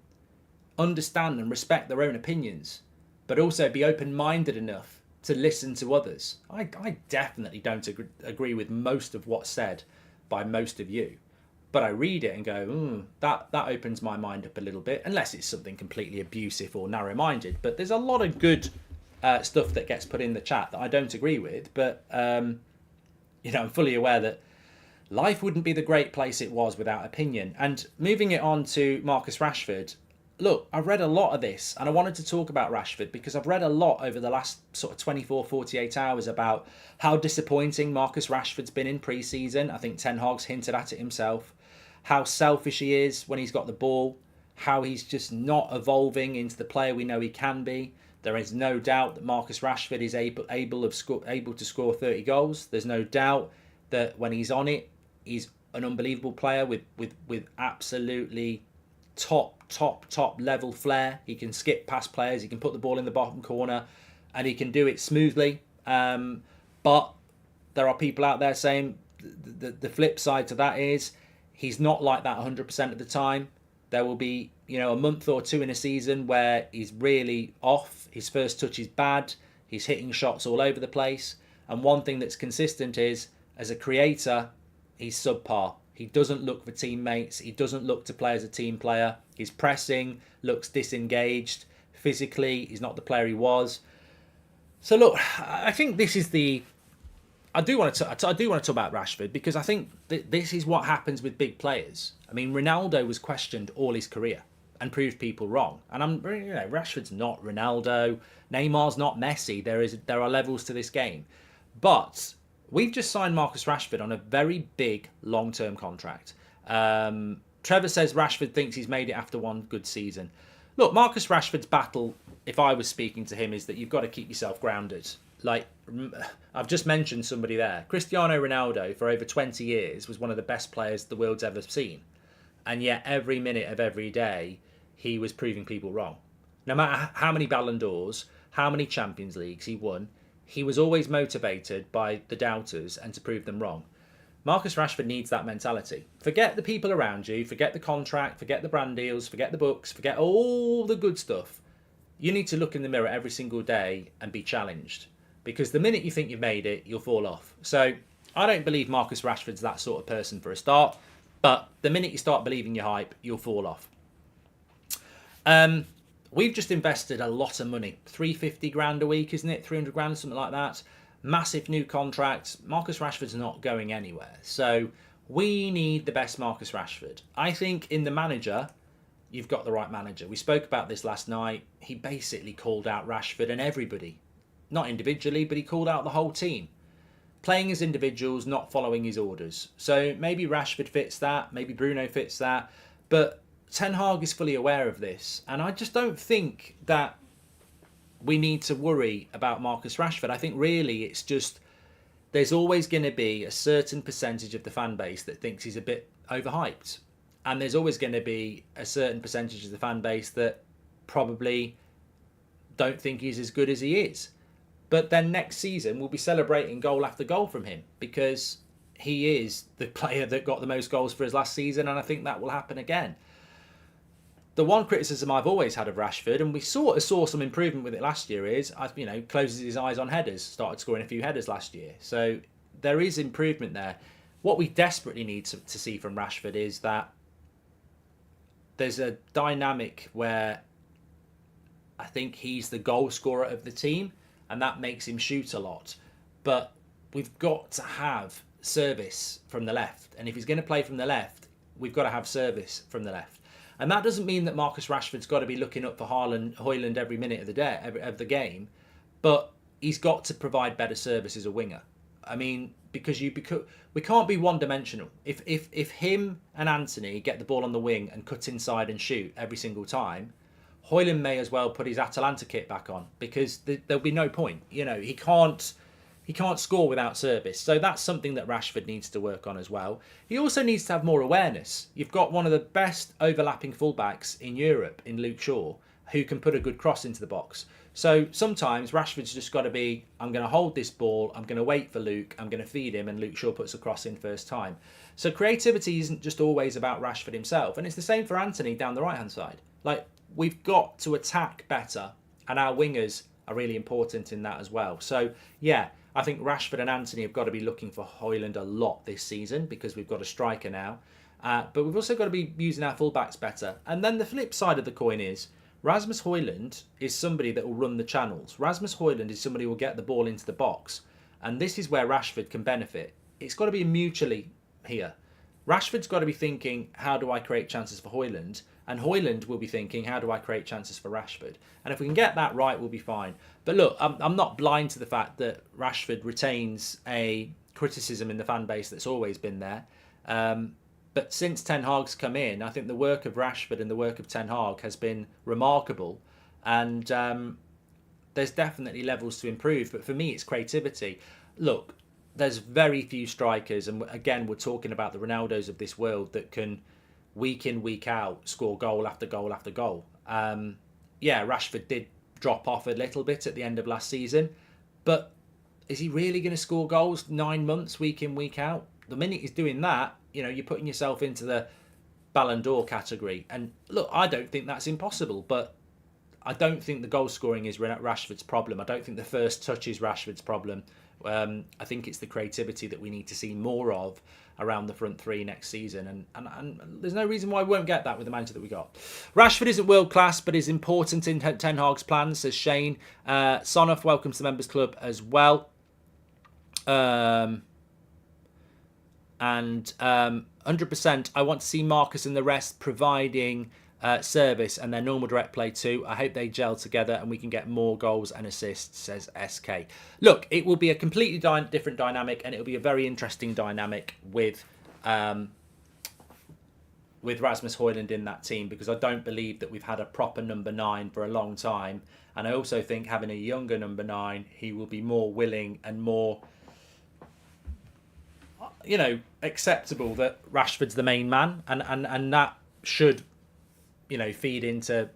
understand and respect their own opinions, but also be open-minded enough to listen to others. I definitely don't agree with most of what's said by most of you, but I read it and go, that opens my mind up a little bit, unless it's something completely abusive or narrow-minded. But there's a lot of good stuff that gets put in the chat that I don't agree with, but I'm fully aware that life wouldn't be the great place it was without opinion. And moving it on to Marcus Rashford, look, I've read a lot of this, and I wanted to talk about Rashford because I've read a lot over the last sort of 24, 48 hours about how disappointing Marcus Rashford's been in pre-season. I think Ten Hag's hinted at it himself. How selfish he is when he's got the ball. How he's just not evolving into the player we know he can be. There is no doubt that Marcus Rashford is able to score 30 goals. There's no doubt that when he's on it, he's an unbelievable player with absolutely top level flair. He can skip past players, he can put the ball in the bottom corner, and he can do it smoothly. But there are people out there saying the flip side to that is he's not like that 100% of the time. There will be, a month or two in a season where he's really off. His first touch is bad. He's hitting shots all over the place. And one thing that's consistent is, as a creator, he's subpar. He doesn't look for teammates. He doesn't look to play as a team player. His pressing looks disengaged. Physically, he's not the player he was. So look, I think this is I do want to talk about Rashford because I think this is what happens with big players. I mean, Ronaldo was questioned all his career and proved people wrong. And Rashford's not Ronaldo. Neymar's not Messi. There are levels to this game, but we've just signed Marcus Rashford on a very big long-term contract. Trevor says Rashford thinks he's made it after one good season. Look, Marcus Rashford's battle, if I was speaking to him, is that you've got to keep yourself grounded. Like, I've just mentioned somebody there. Cristiano Ronaldo, for over 20 years, was one of the best players the world's ever seen. And yet, every minute of every day, he was proving people wrong. No matter how many Ballon d'Ors, how many Champions Leagues he won, he was always motivated by the doubters and to prove them wrong. Marcus Rashford needs that mentality. Forget the people around you, forget the contract, forget the brand deals, forget the books, forget all the good stuff. You need to look in the mirror every single day and be challenged. Because the minute you think you've made it, you'll fall off. So I don't believe Marcus Rashford's that sort of person for a start. But the minute you start believing your hype, you'll fall off. We've just invested a lot of money. 350 grand a week, isn't it? 300 grand, something like that. Massive new contracts. Marcus Rashford's not going anywhere. So we need the best Marcus Rashford. I think in the manager, you've got the right manager. We spoke about this last night. He basically called out Rashford and everybody. Not individually, but he called out the whole team. Playing as individuals, not following his orders. So maybe Rashford fits that. Maybe Bruno fits that. But Ten Hag is fully aware of this. And I just don't think that we need to worry about Marcus Rashford. I think really it's just there's always going to be a certain percentage of the fan base that thinks he's a bit overhyped. And there's always going to be a certain percentage of the fan base that probably don't think he's as good as he is. But then next season, we'll be celebrating goal after goal from him because he is the player that got the most goals for his last season, and I think that will happen again. The one criticism I've always had of Rashford, and we sort of saw some improvement with it last year, is closes his eyes on headers, started scoring a few headers last year. So there is improvement there. What we desperately need to see from Rashford is that there's a dynamic where I think he's the goal scorer of the team, and that makes him shoot a lot. But we've got to have service from the left. And if he's going to play from the left, we've got to have service from the left. And that doesn't mean that Marcus Rashford's got to be looking up for Hojlund every minute of the game. But he's got to provide better service as a winger. I mean, because we can't be one-dimensional. If him and Anthony get the ball on the wing and cut inside and shoot every single time, Hojlund may as well put his Atalanta kit back on because there'll be no point. He can't score without service. So that's something that Rashford needs to work on as well. He also needs to have more awareness. You've got one of the best overlapping fullbacks in Europe in Luke Shaw who can put a good cross into the box. So sometimes Rashford's just got to be, I'm going to hold this ball, I'm going to wait for Luke, I'm going to feed him, and Luke Shaw puts a cross in first time. So creativity isn't just always about Rashford himself. And it's the same for Anthony down the right-hand side. Like, we've got to attack better, and our wingers are really important in that as well. So, yeah, I think Rashford and Anthony have got to be looking for Hojlund a lot this season because we've got a striker now. But we've also got to be using our fullbacks better. And then the flip side of the coin is Rasmus Hojlund is somebody that will run the channels. Rasmus Hojlund is somebody who will get the ball into the box. And this is where Rashford can benefit. It's got to be mutually here. Rashford's got to be thinking, how do I create chances for Hojlund? And Hojlund will be thinking, how do I create chances for Rashford? And if we can get that right, we'll be fine. But look, I'm not blind to the fact that Rashford retains a criticism in the fan base that's always been there. But since Ten Hag's come in, I think the work of Rashford and the work of Ten Hag has been remarkable. And there's definitely levels to improve. But for me, it's creativity. Look, there's very few strikers. And again, we're talking about the Ronaldos of this world that can, week in, week out, score goal after goal after goal. Yeah, Rashford did drop off a little bit at the end of last season. But is he really going to score goals 9 months, week in, week out? The minute he's doing that, you know, you're putting yourself into the Ballon d'Or category. And look, I don't think that's impossible, but I don't think the goal scoring is Rashford's problem. I don't think the first touch is Rashford's problem. I think it's the creativity that we need to see more of around the front three next season. And there's no reason why we won't get that with the manager that we got. Rashford isn't world class, but is important in Ten Hag's plans, says Shane. Sonoff, welcome to the Members Club as well. And 100%, I want to see Marcus and the rest providing service and their normal direct play too. I hope they gel together and we can get more goals and assists, says SK. Look, it will be a completely different dynamic, and it will be a very interesting dynamic with Rasmus Hojlund in that team, because I don't believe that we've had a proper number 9 for a long time. And I also think having a younger number 9, he will be more willing and more, you know, acceptable that Rashford's the main man, and that should, you know, feed into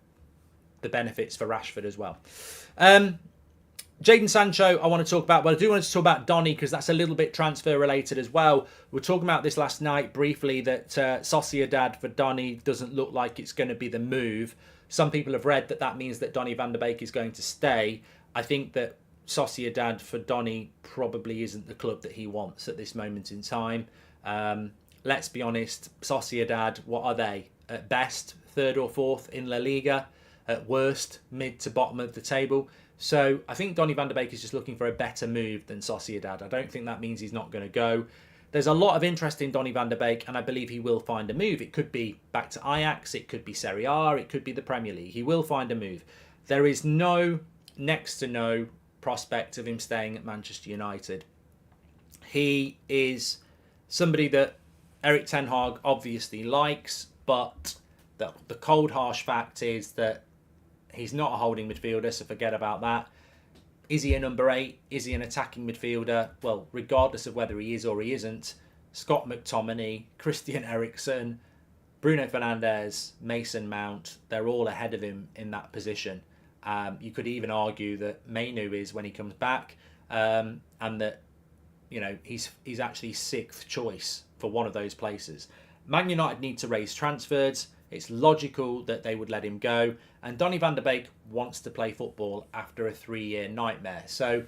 the benefits for Rashford as well. Jadon Sancho, I want to talk about, but I do want to talk about Donny because that's a little bit transfer related as well. We were talking about this last night briefly, that Sociedad for Donny doesn't look like it's going to be the move. Some people have read that means that Donny van der Beek is going to stay. I think that Sociedad for Donny probably isn't the club that he wants at this moment in time. Let's be honest, Sociedad, what are they? At best, 3rd or 4th in La Liga. At worst, mid to bottom of the table. So I think Donny van der Beek is just looking for a better move than Sociedad. I don't think that means he's not going to go. There's a lot of interest in Donny van der Beek, and I believe he will find a move. It could be back to Ajax, it could be Serie A, it could be the Premier League. He will find a move. There is next to no prospect of him staying at Manchester United. He is somebody that Erik ten Hag obviously likes, but the cold, harsh fact is that he's not a holding midfielder, so forget about that. Is he a number 8? Is he an attacking midfielder? Well, regardless of whether he is or he isn't, Scott McTominay, Christian Eriksen, Bruno Fernandes, Mason Mount, they're all ahead of him in that position. You could even argue that Mainu is when he comes back, and that, you know, he's actually 6th choice for one of those places. Man United need to raise transfers. It's logical that they would let him go. And Donny van der Beek wants to play football after a 3-year nightmare. So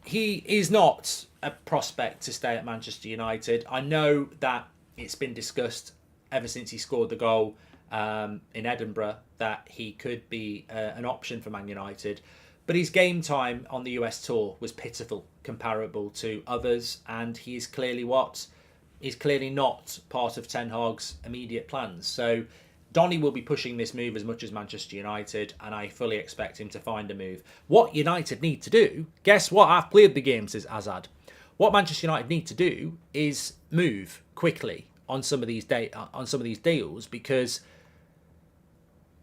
he is not a prospect to stay at Manchester United. I know that it's been discussed ever since he scored the goal in Edinburgh that he could be an option for Man United. But his game time on the US tour was pitiful, comparable to others. And he is clearly He's clearly not part of Ten Hag's immediate plans. So Donny will be pushing this move as much as Manchester United, and I fully expect him to find a move. What United need to do, guess what? I've played the game, says Azad. What Manchester United need to do is move quickly on some of these deals, because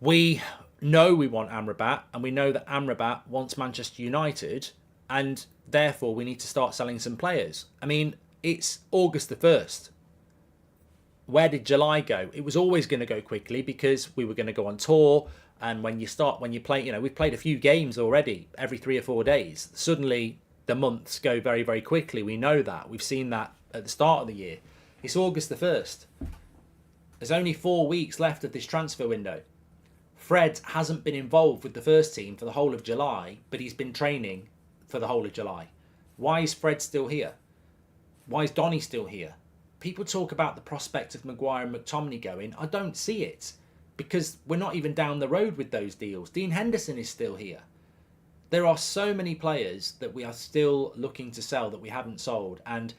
we know we want Amrabat, and we know that Amrabat wants Manchester United, and therefore we need to start selling some players. I mean, it's August the 1st. Where did July go? It was always going to go quickly because we were going to go on tour. And when you play, we've played a few games already every 3 or 4 days. Suddenly the months go very, very quickly. We know that. We've seen that at the start of the year. It's August the 1st. There's only 4 weeks left of this transfer window. Fred hasn't been involved with the first team for the whole of July, but he's been training for the whole of July. Why is Fred still here? Why is Donny still here? People talk about the prospect of Maguire and McTominay going. I don't see it, because we're not even down the road with those deals. Dean Henderson is still here. There are so many players that we are still looking to sell that we haven't sold. And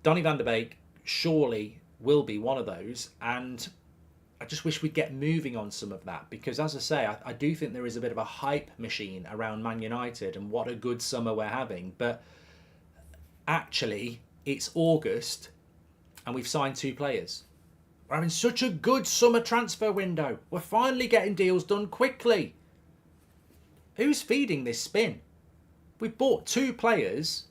Donny van de Beek surely will be one of those. And I just wish we'd get moving on some of that. Because as I say, I do think there is a bit of a hype machine around Man United and what a good summer we're having. But actually, it's August and we've signed 2 players. We're having such a good summer transfer window. We're finally getting deals done quickly. Who's feeding this spin? We've bought 2 players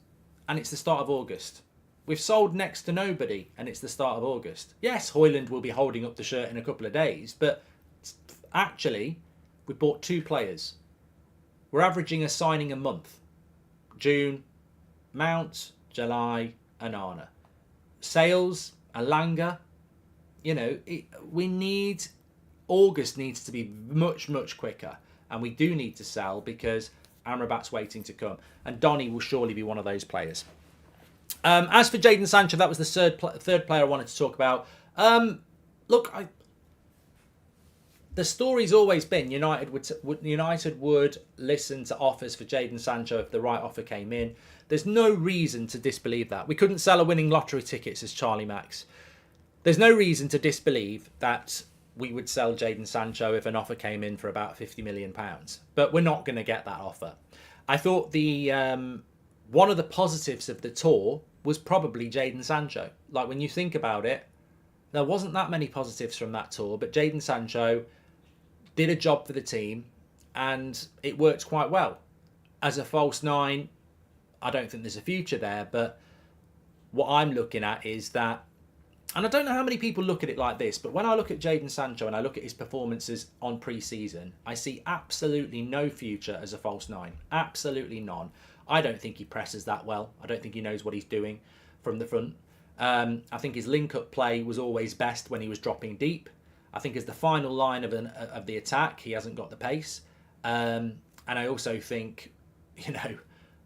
and it's the start of August. We've sold next to nobody and it's the start of August. Yes, Hojlund will be holding up the shirt in a couple of days, but actually, we bought 2 players. We're averaging a signing a month. June, Mount, July, and Arna. Sales, Alanga. August needs to be much, much quicker. And we do need to sell because Amrabat's waiting to come. And Donny will surely be one of those players. As for Jadon Sancho, that was the third player I wanted to talk about. The story's always been United would listen to offers for Jadon Sancho if the right offer came in. There's no reason to disbelieve that. We couldn't sell a winning lottery ticket, says Charlie Max. There's no reason to disbelieve that we would sell Jadon Sancho if an offer came in for about £50 million. But we're not going to get that offer. I thought one of the positives of the tour was probably Jadon Sancho. Like, when you think about it, there wasn't that many positives from that tour, but Jadon Sancho did a job for the team and it worked quite well. As a false 9, I don't think there's a future there, but what I'm looking at is that, and I don't know how many people look at it like this, but when I look at Jadon Sancho and I look at his performances on pre-season, I see absolutely no future as a false 9. Absolutely none. I don't think he presses that well. I don't think he knows what he's doing from the front. I think his link-up play was always best when he was dropping deep. I think as the final line of the attack, he hasn't got the pace. And I also think,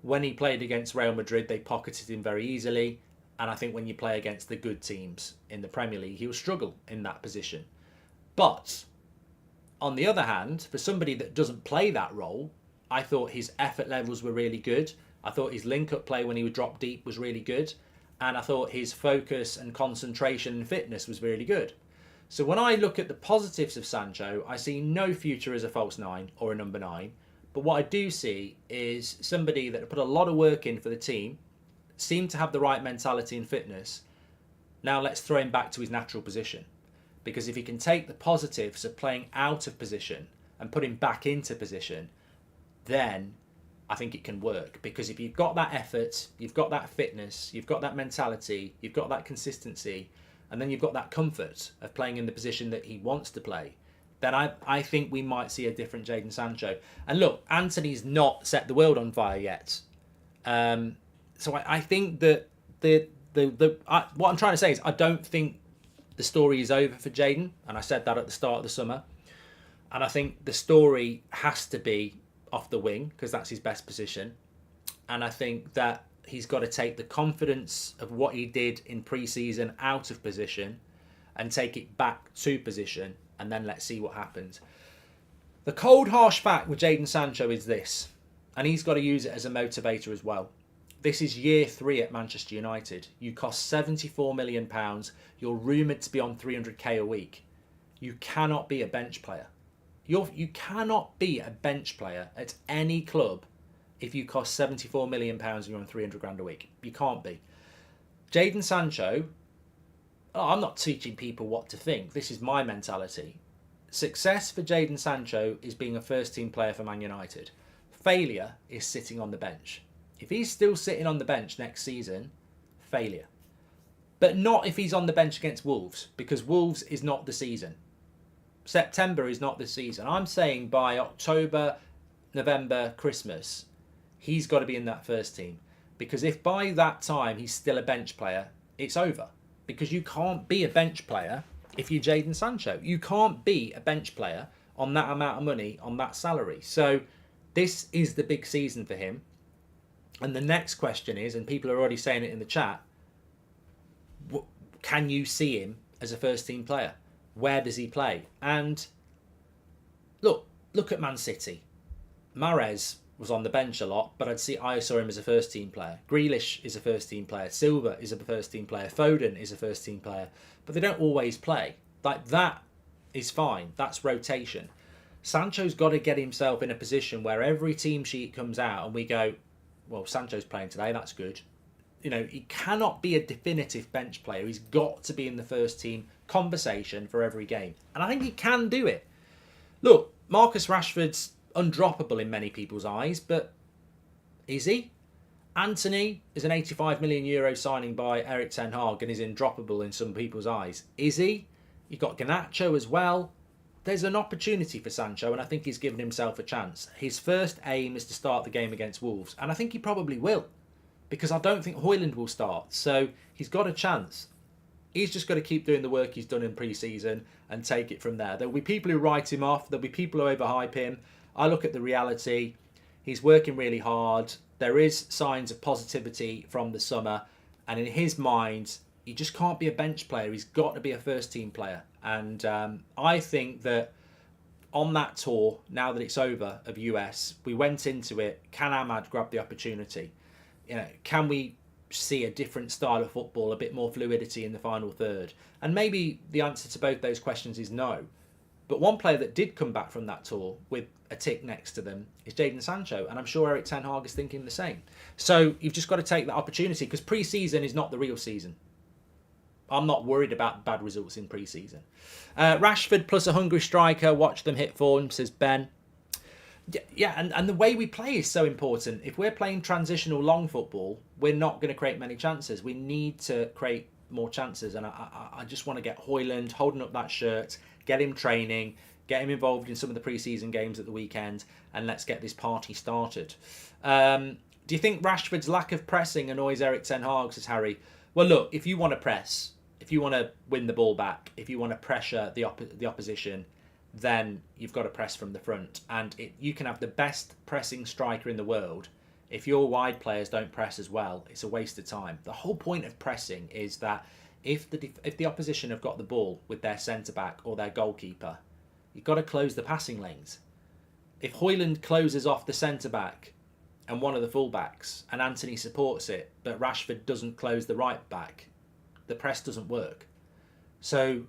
when he played against Real Madrid, they pocketed him very easily. And I think when you play against the good teams in the Premier League, he'll struggle in that position. But on the other hand, for somebody that doesn't play that role, I thought his effort levels were really good. I thought his link-up play when he would drop deep was really good. And I thought his focus and concentration and fitness was really good. So when I look at the positives of Sancho, I see no future as a false 9 or a number 9. But what I do see is somebody that put a lot of work in for the team, seemed to have the right mentality and fitness. Now let's throw him back to his natural position. Because if he can take the positives of playing out of position and put him back into position, then I think it can work. Because if you've got that effort, you've got that fitness, you've got that mentality, you've got that consistency, and then you've got that comfort of playing in the position that he wants to play, then I think we might see a different Jadon Sancho. And look, Anthony's not set the world on fire yet. So I think that what I'm trying to say is I don't think the story is over for Jadon. And I said that at the start of the summer. And I think the story has to be off the wing because that's his best position. And I think that he's got to take the confidence of what he did in pre-season out of position and take it back to position. And then let's see what happens. The cold, harsh fact with Jadon Sancho is this. And he's got to use it as a motivator as well. This is year 3 at Manchester United. You cost £74 million. You're rumoured to be on 300k a week. You cannot be a bench player. You cannot be a bench player at any club if you cost £74 million and you're on 300 grand a week. You can't be. Jadon Sancho, I'm not teaching people what to think. This is my mentality. Success for Jadon Sancho is being a first team player for Man United. Failure is sitting on the bench. If he's still sitting on the bench next season, failure. But not if he's on the bench against Wolves, because Wolves is not the season. September is not the season. I'm saying by October, November, Christmas, he's got to be in that first team. Because if by that time he's still a bench player, it's over. Because you can't be a bench player if you're Jadon Sancho. You can't be a bench player on that amount of money, on that salary. So this is the big season for him. And the next question is, and people are already saying it in the chat, can you see him as a first team player? Where does he play? And look at Man City. Mahrez was on the bench a lot, but I saw him as a first team player. Grealish is a first team player. Silva is a first team player. Foden is a first team player. But they don't always play. Like, that is fine. That's rotation. Sancho's got to get himself in a position where every team sheet comes out and we go, well, Sancho's playing today, that's good. You know, he cannot be a definitive bench player. He's got to be in the first team conversation for every game. And I think he can do it. Look, Marcus Rashford's undroppable in many people's eyes, but is he? Antony is an €85 million signing by Erik ten Hag and is undroppable in some people's eyes. Is he? You've got Garnacho as well. There's an opportunity for Sancho, and I think he's given himself a chance. His first aim is to start the game against Wolves, and I think he probably will, because I don't think Hojlund will start. So he's got a chance. He's just got to keep doing the work he's done in pre-season and take it from there. There'll be people who write him off. There'll be people who overhype him. I look at the reality. He's working really hard. There is signs of positivity from the summer. And in his mind, he just can't be a bench player. He's got to be a first-team player. And I think that on that tour, now that it's over, of US, we went into it, can Ahmad grab the opportunity? You know, can we see a different style of football, a bit more fluidity in the final third? And maybe the answer to both those questions is no. But one player that did come back from that tour with a tick next to them is Jadon Sancho. And I'm sure Erik ten Hag is thinking the same. So you've just got to take that opportunity, because pre-season is not the real season. I'm not worried about bad results in pre-season. Rashford plus a hungry striker. Watch them hit form, says Ben. Yeah, and the way we play is so important. If we're playing transitional long football, we're not going to create many chances. We need to create more chances. And I just want to get Hojlund holding up that shirt, get him training, get him involved in some of the pre-season games at the weekend, and let's get this party started. Do you think Rashford's lack of pressing annoys Erik ten Hag, says Harry? Well, look, if you want to press, if you want to win the ball back, if you want to pressure the opposition, then you've got to press from the front. And you can have the best pressing striker in the world. If your wide players don't press as well, it's a waste of time. The whole point of pressing is that if the opposition have got the ball with their centre-back or their goalkeeper, you've got to close the passing lanes. If Hojlund closes off the centre-back and one of the full-backs and Antony supports it, but Rashford doesn't close the right-back, the press doesn't work. So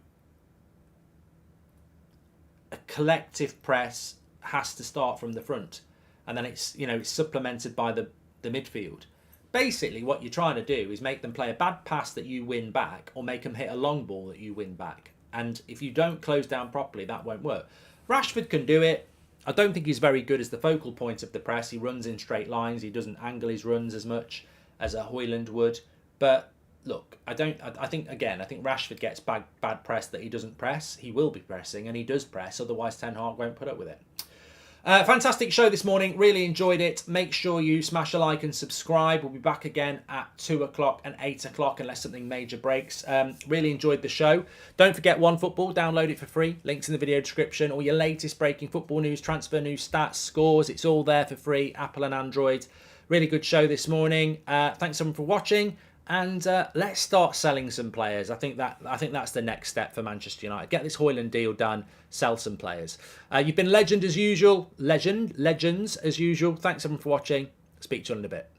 a collective press has to start from the front, and then it's supplemented by the midfield. Basically, what you're trying to do is make them play a bad pass that you win back, or make them hit a long ball that you win back. And if you don't close down properly, that won't work. Rashford can do it. I don't think he's very good as the focal point of the press. He runs in straight lines. He doesn't angle his runs as much as a Hojlund would. But look, I think Rashford gets bad press that he doesn't press. He will be pressing, and he does press. Otherwise, Ten Hag won't put up with it. Fantastic show this morning. Really enjoyed it. Make sure you smash a like and subscribe. We'll be back again at 2 o'clock and 8 o'clock unless something major breaks. Really enjoyed the show. Don't forget OneFootball. Download it for free. Links in the video description. All your latest breaking football news, transfer news, stats, scores. It's all there for free. Apple and Android. Really good show this morning. Thanks everyone for watching. And let's start selling some players. I think that's the next step for Manchester United. Get this Hojlund deal done. Sell some players. You've been legends as usual. Thanks everyone for watching. Speak to you in a bit.